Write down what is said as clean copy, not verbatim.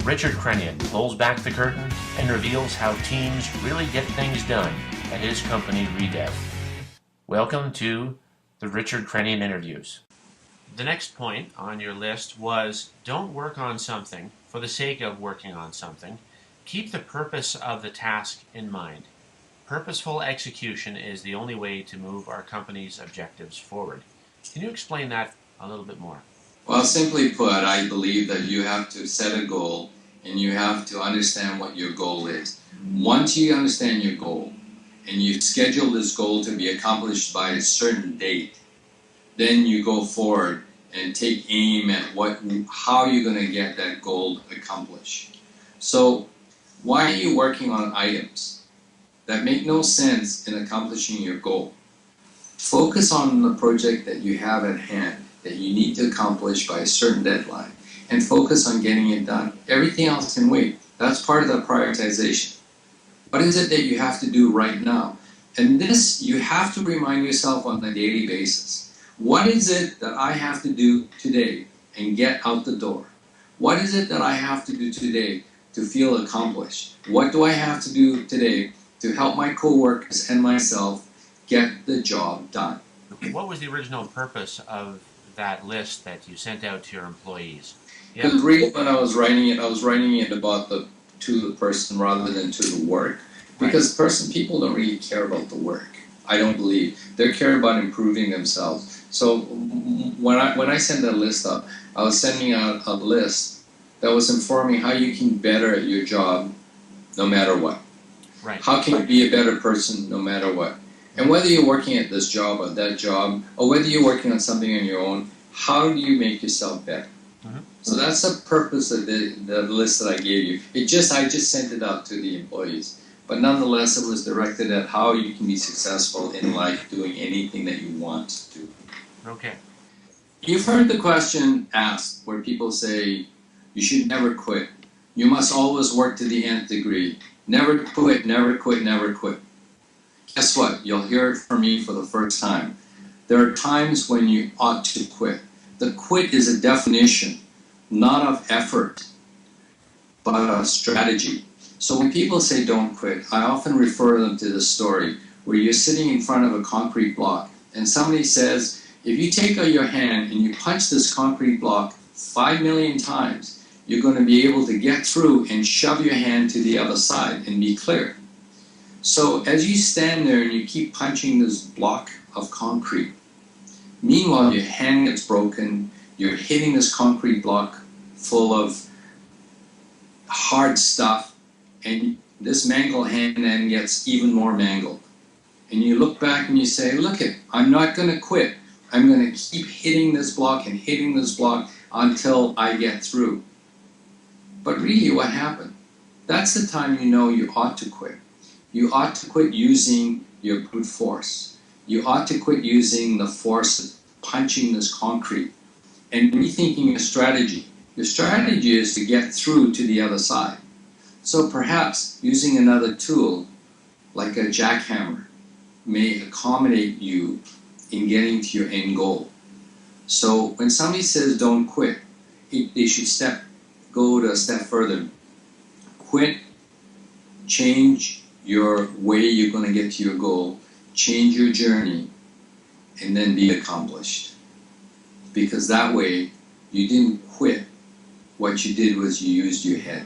Richard Crenian pulls back the curtain and reveals how teams really get things done at his company, Redev. Welcome to the Richard Crenian Interviews. The next point on your list was don't work on something for the sake of working on something. Keep the purpose of the task in mind. Purposeful execution is the only way to move our company's objectives forward. Can you explain that a little bit more? Well, simply put, I believe that you have to set a goal and you have to understand what your goal is. Once you understand your goal and you schedule this goal to be accomplished by a certain date, then you go forward and take aim at how you're going to get that goal accomplished. So why are you working on items that make no sense in accomplishing your goal? Focus on the project that you have at hand that you need to accomplish by a certain deadline and focus on getting it done. Everything else can wait. That's part of the prioritization. What is it that you have to do right now? And this, you have to remind yourself on a daily basis. What is it that I have to do today and get out the door? What is it that I have to do today to feel accomplished? What do I have to do today to help my coworkers and myself get the job done? What was the original purpose of that list that you sent out to your employees? Because really, when I was writing it about to the person rather than to the work. Because people don't really care about the work. I don't believe. They care about improving themselves. So when I sent that list up, I was sending out a list that was informing how you can be better at your job no matter what. Right. How can you be a better person no matter what? And whether you're working at this job or that job, or whether you're working on something on your own, how do you make yourself better? Mm-hmm. So that's the purpose of the list that I gave you. I just sent it out to the employees. But nonetheless, it was directed at how you can be successful in life doing anything that you want to do. Okay. You've heard the question asked where people say, you should never quit. You must always work to the nth degree. Never quit, never quit, never quit. Guess what? You'll hear it from me for the first time. There are times when you ought to quit. The quit is a definition, not of effort, but of strategy. So when people say don't quit, I often refer them to this story where you're sitting in front of a concrete block and somebody says, if you take out your hand and you punch this concrete block 5 million times, you're going to be able to get through and shove your hand to the other side and be clear. So as you stand there and you keep punching this block of concrete, meanwhile your hand gets broken, you're hitting this concrete block full of hard stuff, and this mangled hand then gets even more mangled. And you look back and you say, look it, I'm not going to quit. I'm going to keep hitting this block and hitting this block until I get through. But really what happened? That's the time you know you ought to quit. You ought to quit using your brute force. You ought to quit using the force of punching this concrete and rethinking your strategy. Your strategy is to get through to the other side. So perhaps using another tool like a jackhammer may accommodate you in getting to your end goal. So when somebody says don't quit, they should go a step further. Quit, change your way you're going to get to your goal, change your journey, and then be accomplished. Because that way, you didn't quit. What you did was you used your head.